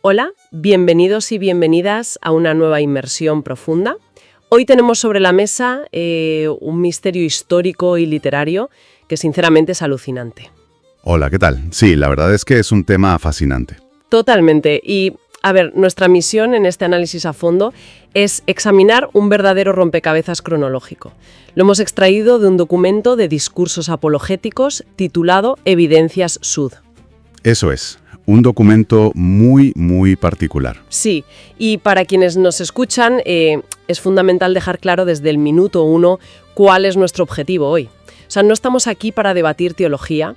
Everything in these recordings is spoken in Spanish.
Hola, bienvenidos y bienvenidas a una nueva inmersión profunda. Hoy tenemos sobre la mesa un misterio histórico y literario que sinceramente es alucinante. Hola, ¿qué tal? Sí, la verdad es que es un tema fascinante. Totalmente. Y, a ver, nuestra misión en este análisis a fondo es examinar un verdadero rompecabezas cronológico. Lo hemos extraído de un documento de discursos apologéticos titulado Evidencias Sud. Eso es, un documento muy particular. Sí, y para quienes nos escuchan es fundamental dejar claro desde el minuto 1 cuál es nuestro objetivo hoy. O sea, no estamos aquí para debatir teología,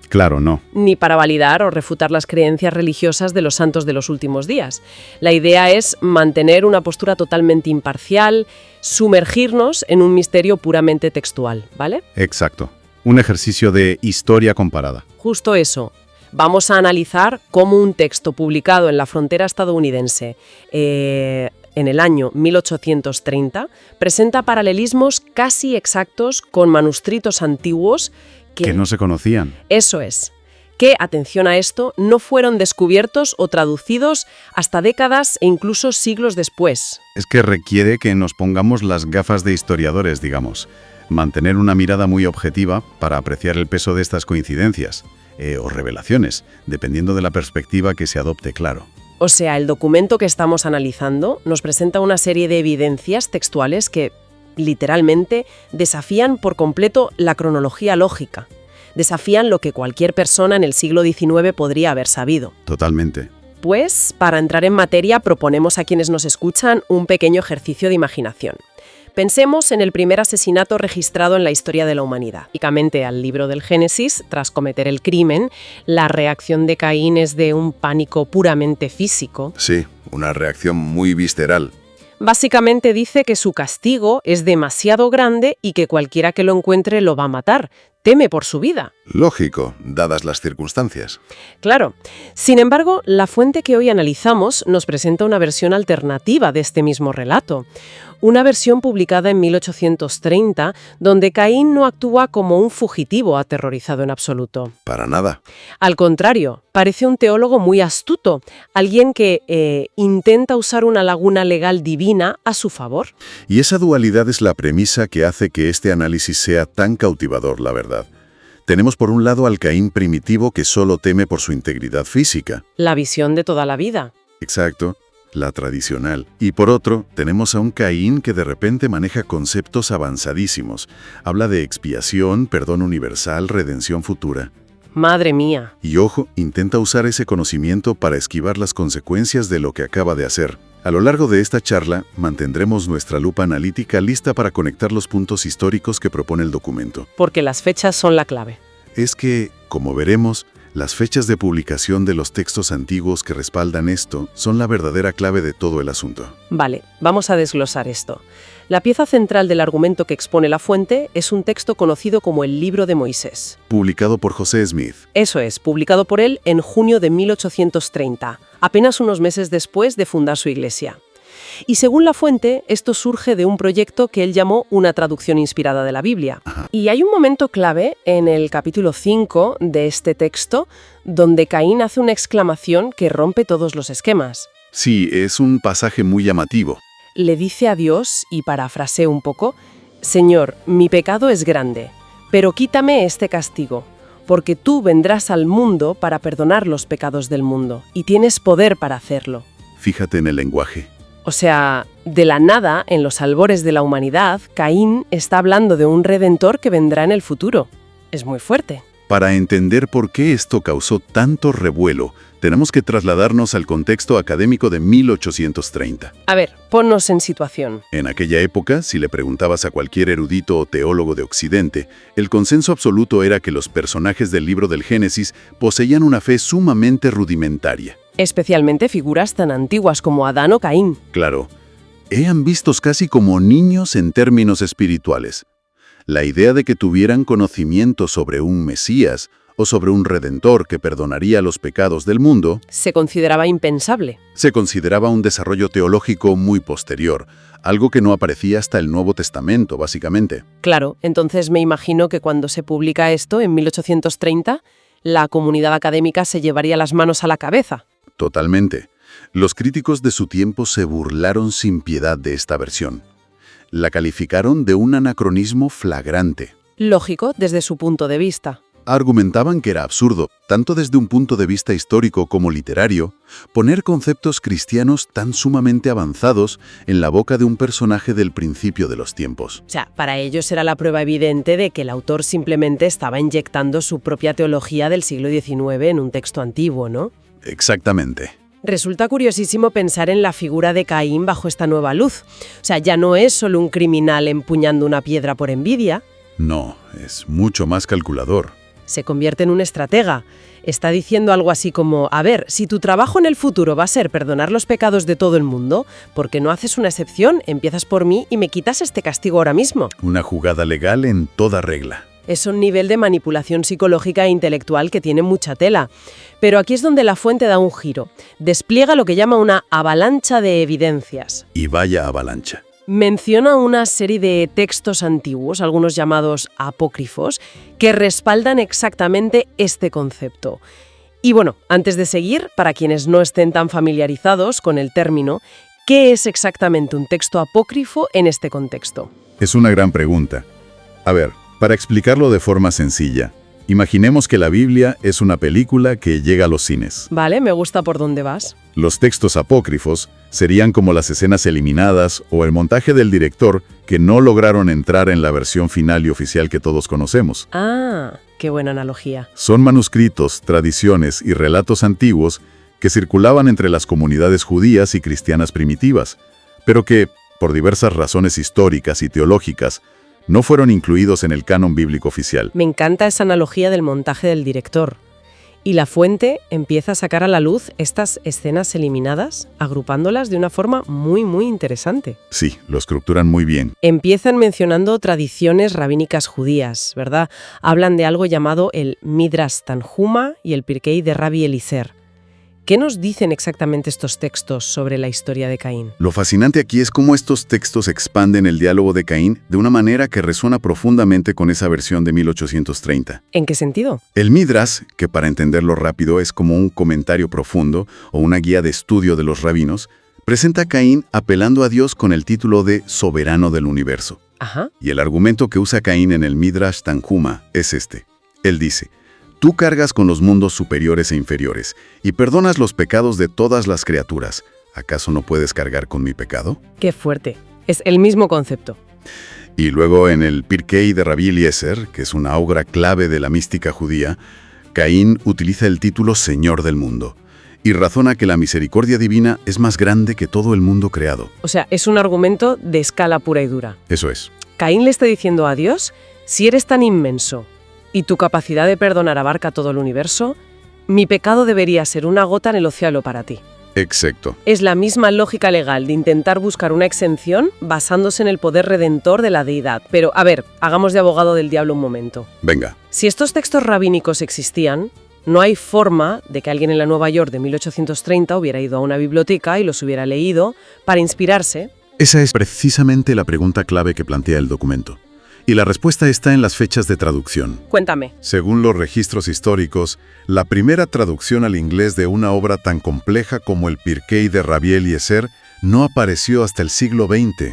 Claro, no. ni para validar o refutar las creencias religiosas de los santos de los últimos días. La idea es mantener una postura totalmente imparcial, sumergirnos en un misterio puramente textual, ¿vale? Exacto. Un ejercicio de historia comparada. Justo eso. Vamos a analizar cómo un texto publicado en la frontera estadounidense en el año 1830 presenta paralelismos casi exactos con manuscritos antiguos Que no se conocían. Eso es. Que, atención a esto, no fueron descubiertos o traducidos hasta décadas e incluso siglos después. Es que requiere que nos pongamos las gafas de historiadores, digamos. Mantener una mirada muy objetiva para apreciar el peso de estas coincidencias o revelaciones, dependiendo de la perspectiva que se adopte, claro. O sea, el documento que estamos analizando nos presenta una serie de evidencias textuales que, literalmente, desafían por completo la cronología lógica. Desafían lo que cualquier persona en el siglo XIX podría haber sabido. Totalmente. Pues, para entrar en materia, proponemos a quienes nos escuchan un pequeño ejercicio de imaginación. Pensemos en el primer asesinato registrado en la historia de la humanidad. Únicamente al libro del Génesis, tras cometer el crimen, la reacción de Caín es de un pánico puramente físico. Sí, una reacción muy visceral. Básicamente dice que su castigo es demasiado grande y que cualquiera que lo encuentre lo va a matar. Teme por su vida. Lógico, dadas las circunstancias. Claro. Sin embargo, la fuente que hoy analizamos nos presenta una versión alternativa de este mismo relato. Una versión publicada en 1830, donde Caín no actúa como un fugitivo aterrorizado en absoluto. Para nada. Al contrario, parece un teólogo muy astuto, alguien que intenta usar una laguna legal divina a su favor. Y esa dualidad es la premisa que hace que este análisis sea tan cautivador, la verdad. Tenemos por un lado al Caín primitivo que solo teme por su integridad física. La visión de toda la vida. Exacto. La tradicional. Y por otro, tenemos a un Caín que de repente maneja conceptos avanzadísimos. Habla de expiación, perdón universal, redención futura. Madre mía. Y ojo, intenta usar ese conocimiento para esquivar las consecuencias de lo que acaba de hacer. A lo largo de esta charla, mantendremos nuestra lupa analítica lista para conectar los puntos históricos que propone el documento. Porque las fechas son la clave. Es que, como veremos, las fechas de publicación de los textos antiguos que respaldan esto son la verdadera clave de todo el asunto. Vale, vamos a desglosar esto. La pieza central del argumento que expone la fuente es un texto conocido como el Libro de Moisés. Publicado por José Smith. Eso es, publicado por él en junio de 1830, apenas unos meses después de fundar su iglesia. Y según la fuente, esto surge de un proyecto que él llamó una traducción inspirada de la Biblia. Y hay un momento clave en el capítulo 5 de este texto donde Caín hace una exclamación que rompe todos los esquemas. Sí, es un pasaje muy llamativo. Le dice a Dios, y parafraseo un poco, «Señor, mi pecado es grande, pero quítame este castigo, porque tú vendrás al mundo para perdonar los pecados del mundo, y tienes poder para hacerlo». Fíjate en el lenguaje. O sea, de la nada, en los albores de la humanidad, Caín está hablando de un redentor que vendrá en el futuro. Es muy fuerte. Para entender por qué esto causó tanto revuelo, tenemos que trasladarnos al contexto académico de 1830. A ver, ponnos en situación. En aquella época, si le preguntabas a cualquier erudito o teólogo de Occidente, el consenso absoluto era que los personajes del libro del Génesis poseían una fe sumamente rudimentaria. Especialmente figuras tan antiguas como Adán o Caín. Claro, eran vistos casi como niños en términos espirituales. La idea de que tuvieran conocimiento sobre un Mesías o sobre un Redentor que perdonaría los pecados del mundo, se consideraba impensable. Se consideraba un desarrollo teológico muy posterior, algo que no aparecía hasta el Nuevo Testamento, básicamente. Claro, entonces me imagino que cuando se publica esto, en 1830, la comunidad académica se llevaría las manos a la cabeza. Totalmente. Los críticos de su tiempo se burlaron sin piedad de esta versión. La calificaron de un anacronismo flagrante. Lógico, desde su punto de vista. Argumentaban que era absurdo, tanto desde un punto de vista histórico como literario, poner conceptos cristianos tan sumamente avanzados en la boca de un personaje del principio de los tiempos. O sea, para ellos era la prueba evidente de que el autor simplemente estaba inyectando su propia teología del siglo XIX en un texto antiguo, ¿no? Exactamente. Resulta curiosísimo pensar en la figura de Caín bajo esta nueva luz. O sea, ya no es solo un criminal empuñando una piedra por envidia. No, es mucho más calculador. Se convierte en un estratega. Está diciendo algo así como, a ver, si tu trabajo en el futuro va a ser perdonar los pecados de todo el mundo, ¿por qué no haces una excepción? Empiezas por mí y me quitas este castigo ahora mismo. Una jugada legal en toda regla. Es un nivel de manipulación psicológica e intelectual que tiene mucha tela. Pero aquí es donde la fuente da un giro. Despliega lo que llama una avalancha de evidencias. Y vaya avalancha. Menciona una serie de textos antiguos, algunos llamados apócrifos, que respaldan exactamente este concepto. Y bueno, antes de seguir, para quienes no estén tan familiarizados con el término, ¿qué es exactamente un texto apócrifo en este contexto? Es una gran pregunta. A ver, para explicarlo de forma sencilla, imaginemos que la Biblia es una película que llega a los cines. Vale, me gusta por dónde vas. Los textos apócrifos serían como las escenas eliminadas o el montaje del director que no lograron entrar en la versión final y oficial que todos conocemos. Ah, qué buena analogía. Son manuscritos, tradiciones y relatos antiguos que circulaban entre las comunidades judías y cristianas primitivas, pero que, por diversas razones históricas y teológicas, no fueron incluidos en el canon bíblico oficial. Me encanta esa analogía del montaje del director. Y la fuente empieza a sacar a la luz estas escenas eliminadas, agrupándolas de una forma muy, muy interesante. Sí, lo estructuran muy bien. Empiezan mencionando tradiciones rabínicas judías, ¿verdad? Hablan de algo llamado el Midrash Tanhuma y el Pirkei de Rabbi Eliezer. ¿Qué nos dicen exactamente estos textos sobre la historia de Caín? Lo fascinante aquí es cómo estos textos expanden el diálogo de Caín de una manera que resuena profundamente con esa versión de 1830. ¿En qué sentido? El Midrash, que para entenderlo rápido es como un comentario profundo o una guía de estudio de los rabinos, presenta a Caín apelando a Dios con el título de soberano del universo. Ajá. Y el argumento que usa Caín en el Midrash Tanhuma es este. Él dice: tú cargas con los mundos superiores e inferiores y perdonas los pecados de todas las criaturas. ¿Acaso no puedes cargar con mi pecado? Qué fuerte. Es el mismo concepto. Y luego en el Pirkei de Rabbi Eliezer, que es una obra clave de la mística judía, Caín utiliza el título Señor del mundo y razona que la misericordia divina es más grande que todo el mundo creado. O sea, es un argumento de escala pura y dura. Eso es. Caín le está diciendo a Dios, si eres tan inmenso y tu capacidad de perdonar abarca todo el universo, mi pecado debería ser una gota en el océano para ti. Exacto. Es la misma lógica legal de intentar buscar una exención basándose en el poder redentor de la deidad. Pero, a ver, hagamos de abogado del diablo un momento. Venga. Si estos textos rabínicos existían, no hay forma de que alguien en la Nueva York de 1830 hubiera ido a una biblioteca y los hubiera leído para inspirarse. Esa es precisamente la pregunta clave que plantea el documento. Y la respuesta está en las fechas de traducción. Cuéntame. Según los registros históricos, la primera traducción al inglés de una obra tan compleja como el Pirkei de Rabbi Eliezer no apareció hasta el siglo XX,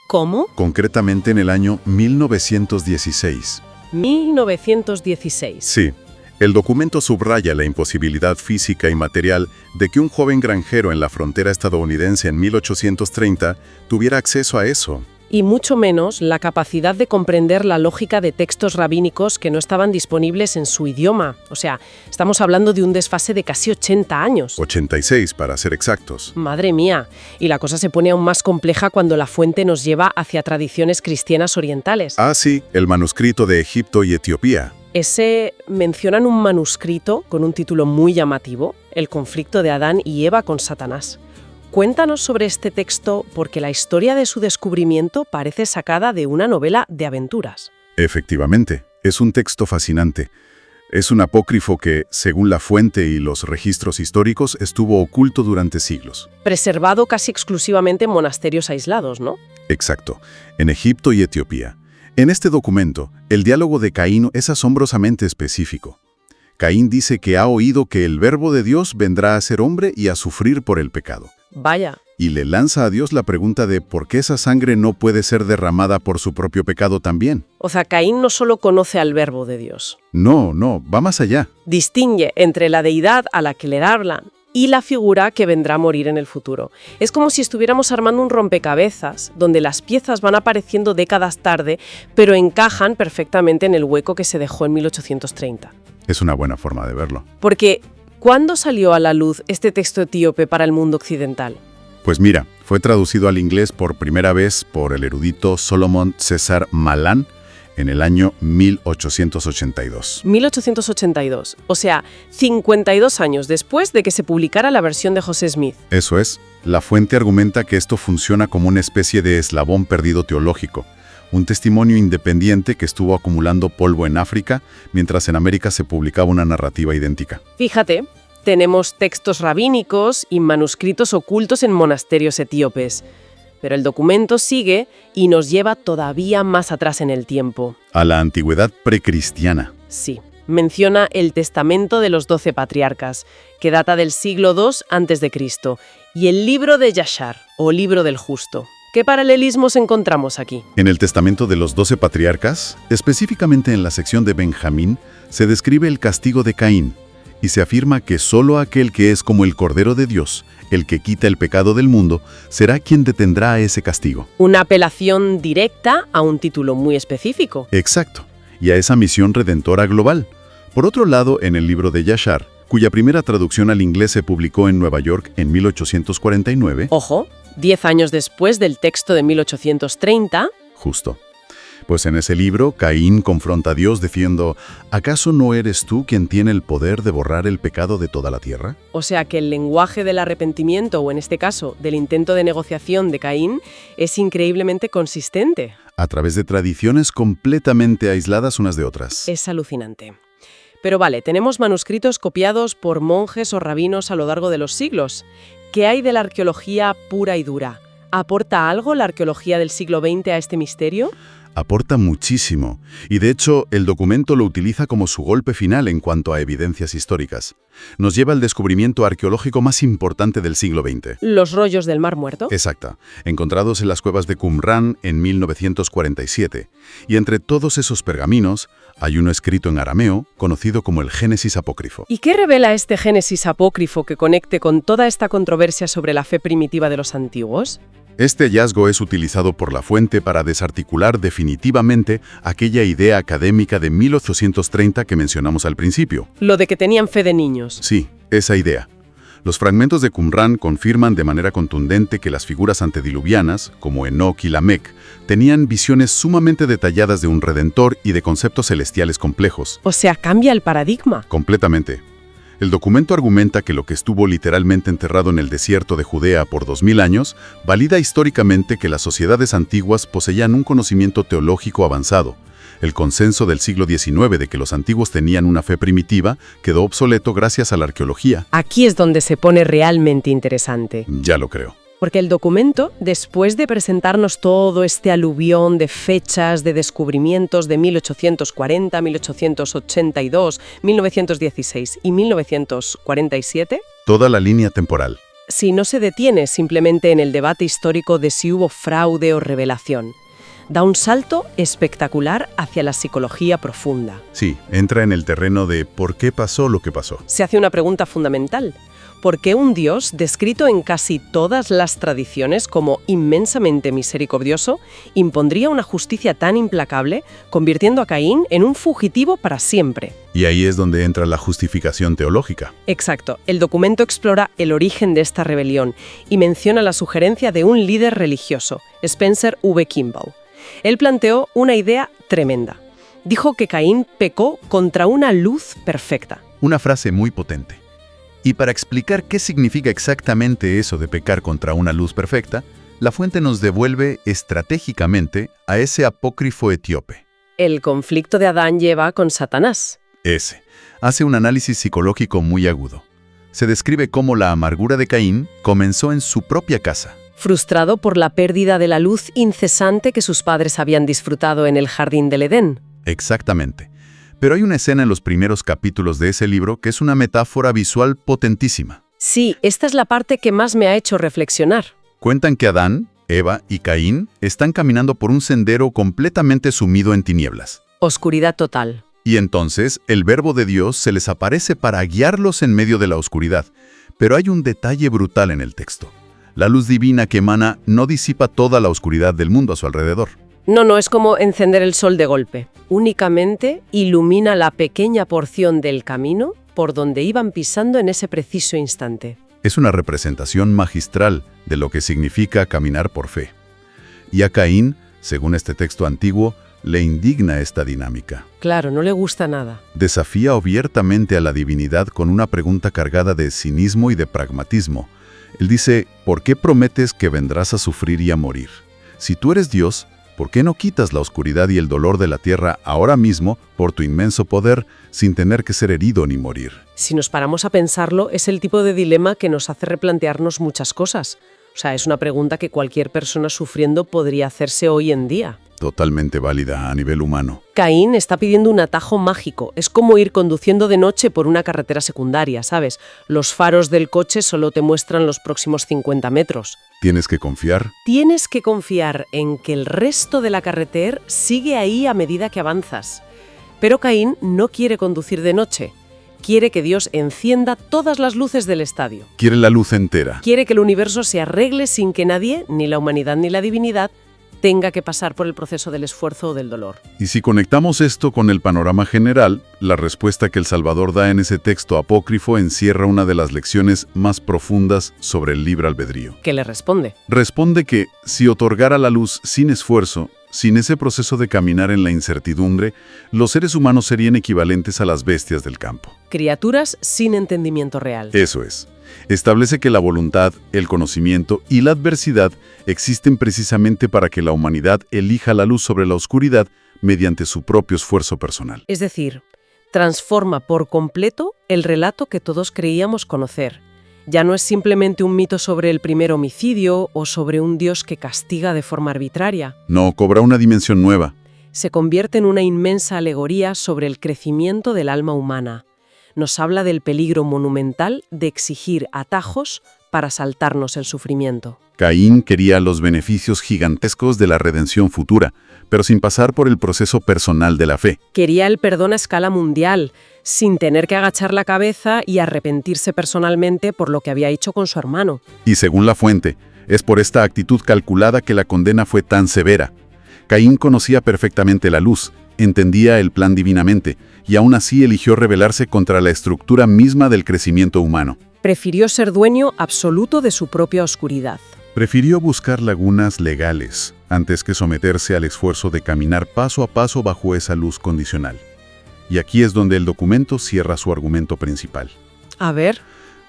¿Cómo? concretamente en el año 1916. 1916. Sí, el documento subraya la imposibilidad física y material de que un joven granjero en la frontera estadounidense en 1830 tuviera acceso a eso. Y mucho menos la capacidad de comprender la lógica de textos rabínicos que no estaban disponibles en su idioma. O sea, estamos hablando de un desfase de casi 80 años. 86 para ser exactos. Madre mía. Y la cosa se pone aún más compleja cuando la fuente nos lleva hacia tradiciones cristianas orientales. Ah, sí, el manuscrito de Egipto y Etiopía. Mencionan un manuscrito con un título muy llamativo, El conflicto de Adán y Eva con Satanás. Cuéntanos sobre este texto porque la historia de su descubrimiento parece sacada de una novela de aventuras. Efectivamente, es un texto fascinante. Es un apócrifo que, según la fuente y los registros históricos, estuvo oculto durante siglos. Preservado casi exclusivamente en monasterios aislados, ¿no? Exacto, en Egipto y Etiopía. En este documento, el diálogo de Caín es asombrosamente específico. Caín dice que ha oído que el Verbo de Dios vendrá a ser hombre y a sufrir por el pecado. Vaya. Y le lanza a Dios la pregunta de por qué esa sangre no puede ser derramada por su propio pecado también. O sea, Caín no solo conoce al Verbo de Dios. No, va más allá. Distingue entre la deidad a la que le hablan y la figura que vendrá a morir en el futuro. Es como si estuviéramos armando un rompecabezas, donde las piezas van apareciendo décadas tarde, pero encajan perfectamente en el hueco que se dejó en 1830. Es una buena forma de verlo. Porque, ¿cuándo salió a la luz este texto etíope para el mundo occidental? Pues mira, fue traducido al inglés por primera vez por el erudito Solomon César Malan en el año 1882. 1882, o sea, 52 años después de que se publicara la versión de José Smith. Eso es. La fuente argumenta que esto funciona como una especie de eslabón perdido teológico, un testimonio independiente que estuvo acumulando polvo en África, mientras en América se publicaba una narrativa idéntica. Fíjate, tenemos textos rabínicos y manuscritos ocultos en monasterios etíopes. Pero el documento sigue y nos lleva todavía más atrás en el tiempo. A la antigüedad precristiana. Sí, menciona el Testamento de los 12 Patriarcas, que data del siglo II a.C., y el Libro de Yashar, o Libro del Justo. ¿Qué paralelismos encontramos aquí? En el Testamento de los 12 Patriarcas, específicamente en la sección de Benjamín, se describe el castigo de Caín, y se afirma que solo aquel que es como el Cordero de Dios, el que quita el pecado del mundo, será quien detendrá ese castigo. Una apelación directa a un título muy específico. Exacto, y a esa misión redentora global. Por otro lado, en el libro de Yashar, cuya primera traducción al inglés se publicó en Nueva York en 1849. Ojo, 10 años después del texto de 1830. Justo. Pues en ese libro, Caín confronta a Dios diciendo, ¿acaso no eres tú quien tiene el poder de borrar el pecado de toda la tierra? O sea que el lenguaje del arrepentimiento, o en este caso, del intento de negociación de Caín, es increíblemente consistente. A través de tradiciones completamente aisladas unas de otras. Es alucinante. Pero vale, tenemos manuscritos copiados por monjes o rabinos a lo largo de los siglos. ¿Qué hay de la arqueología pura y dura? ¿Aporta algo la arqueología del siglo XX a este misterio? Aporta muchísimo, y de hecho el documento lo utiliza como su golpe final en cuanto a evidencias históricas. Nos lleva al descubrimiento arqueológico más importante del siglo XX. ¿Los rollos del Mar Muerto? Exacta, encontrados en las cuevas de Qumran en 1947. Y entre todos esos pergaminos, hay uno escrito en arameo, conocido como el Génesis apócrifo. ¿Y qué revela este Génesis apócrifo que conecte con toda esta controversia sobre la fe primitiva de los antiguos? Este hallazgo es utilizado por la fuente para desarticular definitivamente aquella idea académica de 1830 que mencionamos al principio. Lo de que tenían fe de niños. Sí, esa idea. Los fragmentos de Qumran confirman de manera contundente que las figuras antediluvianas, como Enoc y Lamec, tenían visiones sumamente detalladas de un redentor y de conceptos celestiales complejos. O sea, cambia el paradigma. Completamente. El documento argumenta que lo que estuvo literalmente enterrado en el desierto de Judea por 2000 años valida históricamente que las sociedades antiguas poseían un conocimiento teológico avanzado. El consenso del siglo XIX de que los antiguos tenían una fe primitiva quedó obsoleto gracias a la arqueología. Aquí es donde se pone realmente interesante. Ya lo creo. Porque el documento, después de presentarnos todo este aluvión de fechas, de descubrimientos de 1840, 1882, 1916 y 1947... Toda la línea temporal. Si no se detiene simplemente en el debate histórico de si hubo fraude o revelación, da un salto espectacular hacia la psicología profunda. Sí, entra en el terreno de ¿por qué pasó lo que pasó? Se hace una pregunta fundamental. ¿Por qué un Dios, descrito en casi todas las tradiciones como inmensamente misericordioso, impondría una justicia tan implacable, convirtiendo a Caín en un fugitivo para siempre? Y ahí es donde entra la justificación teológica. Exacto. El documento explora el origen de esta rebelión y menciona la sugerencia de un líder religioso, Spencer V. Kimball. Él planteó una idea tremenda. Dijo que Caín pecó contra una luz perfecta. Una frase muy potente. Y para explicar qué significa exactamente eso de pecar contra una luz perfecta, la fuente nos devuelve estratégicamente a ese apócrifo etíope. El conflicto de Adán y Eva con Satanás. Ese. Hace un análisis psicológico muy agudo. Se describe cómo la amargura de Caín comenzó en su propia casa. Frustrado por la pérdida de la luz incesante que sus padres habían disfrutado en el jardín del Edén. Exactamente. Pero hay una escena en los primeros capítulos de ese libro que es una metáfora visual potentísima. Sí, esta es la parte que más me ha hecho reflexionar. Cuentan que Adán, Eva y Caín están caminando por un sendero completamente sumido en tinieblas. Oscuridad total. Y entonces el Verbo de Dios se les aparece para guiarlos en medio de la oscuridad. Pero hay un detalle brutal en el texto. La luz divina que emana no disipa toda la oscuridad del mundo a su alrededor. No, es como encender el sol de golpe. Únicamente ilumina la pequeña porción del camino por donde iban pisando en ese preciso instante. Es una representación magistral de lo que significa caminar por fe. Y a Caín, según este texto antiguo, le indigna esta dinámica. Claro, no le gusta nada. Desafía abiertamente a la divinidad con una pregunta cargada de cinismo y de pragmatismo. Él dice, ¿por qué prometes que vendrás a sufrir y a morir? Si tú eres Dios, ¿por qué no quitas la oscuridad y el dolor de la tierra ahora mismo por tu inmenso poder sin tener que ser herido ni morir? Si nos paramos a pensarlo, es el tipo de dilema que nos hace replantearnos muchas cosas. O sea, es una pregunta que cualquier persona sufriendo podría hacerse hoy en día. Totalmente válida a nivel humano. Caín está pidiendo un atajo mágico. Es como ir conduciendo de noche por una carretera secundaria, ¿sabes? Los faros del coche solo te muestran los próximos 50 metros. Tienes que confiar. Tienes que confiar en que el resto de la carretera sigue ahí a medida que avanzas. Pero Caín no quiere conducir de noche. Quiere que Dios encienda todas las luces del estadio. Quiere la luz entera. Quiere que el universo se arregle sin que nadie, ni la humanidad ni la divinidad, tenga que pasar por el proceso del esfuerzo o del dolor. Y si conectamos esto con el panorama general, la respuesta que el Salvador da en ese texto apócrifo encierra una de las lecciones más profundas sobre el libre albedrío. ¿Qué le responde? Responde que, si otorgara la luz sin esfuerzo, sin ese proceso de caminar en la incertidumbre, los seres humanos serían equivalentes a las bestias del campo. Criaturas sin entendimiento real. Eso es. Establece que la voluntad, el conocimiento y la adversidad existen precisamente para que la humanidad elija la luz sobre la oscuridad mediante su propio esfuerzo personal. Es decir, transforma por completo el relato que todos creíamos conocer. Ya no es simplemente un mito sobre el primer homicidio o sobre un Dios que castiga de forma arbitraria. No, cobra una dimensión nueva. Se convierte en una inmensa alegoría sobre el crecimiento del alma humana. Nos habla del peligro monumental de exigir atajos para saltarnos el sufrimiento. Caín quería los beneficios gigantescos de la redención futura, pero sin pasar por el proceso personal de la fe. Quería el perdón a escala mundial, sin tener que agachar la cabeza y arrepentirse personalmente por lo que había hecho con su hermano. Y según la fuente, es por esta actitud calculada que la condena fue tan severa. Caín conocía perfectamente la luz, entendía el plan divinamente, y aún así eligió rebelarse contra la estructura misma del crecimiento humano. Prefirió ser dueño absoluto de su propia oscuridad. Prefirió buscar lagunas legales antes que someterse al esfuerzo de caminar paso a paso bajo esa luz condicional. Y aquí es donde el documento cierra su argumento principal. A ver.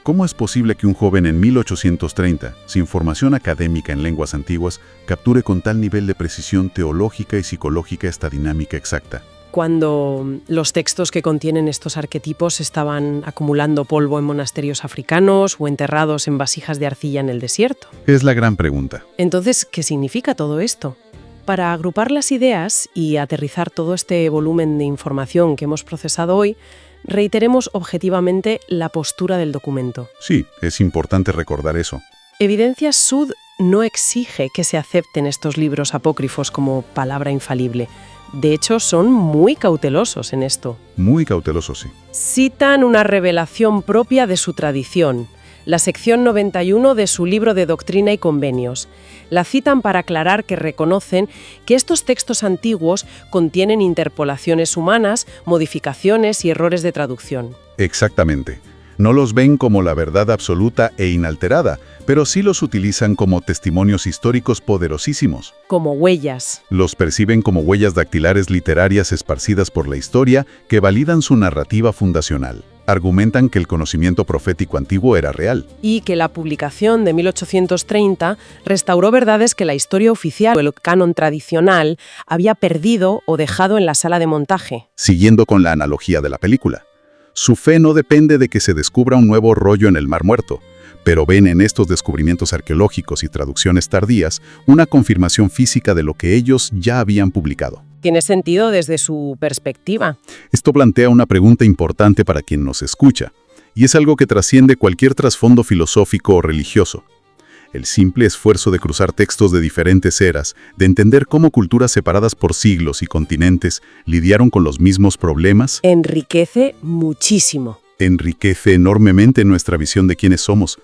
¿Cómo es posible que un joven en 1830, sin formación académica en lenguas antiguas, capture con tal nivel de precisión teológica y psicológica esta dinámica exacta? Cuando los textos que contienen estos arquetipos estaban acumulando polvo en monasterios africanos o enterrados en vasijas de arcilla en el desierto. Es la gran pregunta. Entonces, ¿qué significa todo esto? Para agrupar las ideas y aterrizar todo este volumen de información que hemos procesado hoy, reiteremos objetivamente la postura del documento. Sí, es importante recordar eso. Evidencias Sud no exige que se acepten estos libros apócrifos como palabra infalible. De hecho, son muy cautelosos en esto. Muy cautelosos, sí. Citan una revelación propia de su tradición, la sección 91 de su libro de Doctrina y Convenios. La citan para aclarar que reconocen que estos textos antiguos contienen interpolaciones humanas, modificaciones y errores de traducción. Exactamente. No los ven como la verdad absoluta e inalterada, pero sí los utilizan como testimonios históricos poderosísimos. Como huellas. Los perciben como huellas dactilares literarias esparcidas por la historia que validan su narrativa fundacional. Argumentan que el conocimiento profético antiguo era real. Y que la publicación de 1830 restauró verdades que la historia oficial o el canon tradicional había perdido o dejado en la sala de montaje. Siguiendo con la analogía de la película. Su fe no depende de que se descubra un nuevo rollo en el Mar Muerto, pero ven en estos descubrimientos arqueológicos y traducciones tardías una confirmación física de lo que ellos ya habían publicado. tiene sentido desde su perspectiva. Esto plantea una pregunta importante para quien nos escucha, y es algo que trasciende cualquier trasfondo filosófico o religioso. El simple esfuerzo de cruzar textos de diferentes eras, de entender cómo culturas separadas por siglos y continentes lidiaron con los mismos problemas, Enriquece muchísimo. enriquece enormemente nuestra visión de quiénes somos.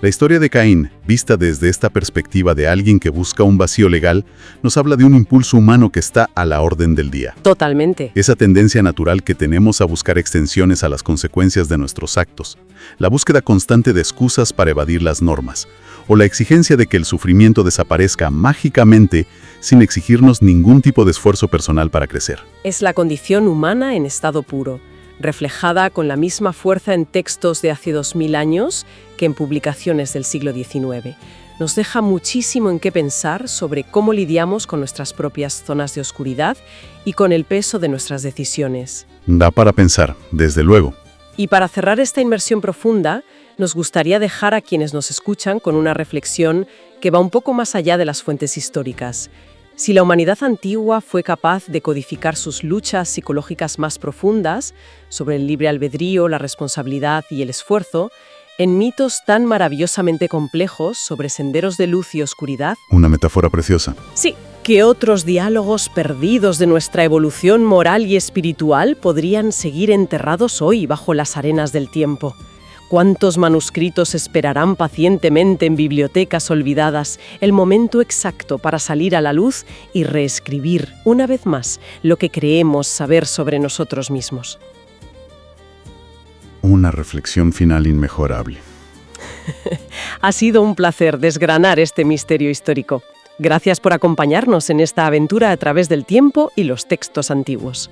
La historia de Caín, vista desde esta perspectiva de alguien que busca un vacío legal, nos habla de un impulso humano que está a la orden del día. Totalmente. Esa tendencia natural que tenemos a buscar extensiones a las consecuencias de nuestros actos, la búsqueda constante de excusas para evadir las normas, o la exigencia de que el sufrimiento desaparezca mágicamente sin exigirnos ningún tipo de esfuerzo personal para crecer. Es la condición humana en estado puro, reflejada con la misma fuerza en textos de hace 2000 años que en publicaciones del siglo XIX. Nos deja muchísimo en qué pensar sobre cómo lidiamos con nuestras propias zonas de oscuridad y con el peso de nuestras decisiones. Da para pensar, desde luego. Y para cerrar esta inmersión profunda, nos gustaría dejar a quienes nos escuchan con una reflexión que va un poco más allá de las fuentes históricas. Si la humanidad antigua fue capaz de codificar sus luchas psicológicas más profundas sobre el libre albedrío, la responsabilidad y el esfuerzo, en mitos tan maravillosamente complejos sobre senderos de luz y oscuridad, Una metáfora preciosa. sí, ¿qué otros diálogos perdidos de nuestra evolución moral y espiritual podrían seguir enterrados hoy bajo las arenas del tiempo? ¿Cuántos manuscritos esperarán pacientemente en bibliotecas olvidadas el momento exacto para salir a la luz y reescribir, una vez más, lo que creemos saber sobre nosotros mismos? Una reflexión final inmejorable. Ha sido un placer desgranar este misterio histórico. Gracias por acompañarnos en esta aventura a través del tiempo y los textos antiguos.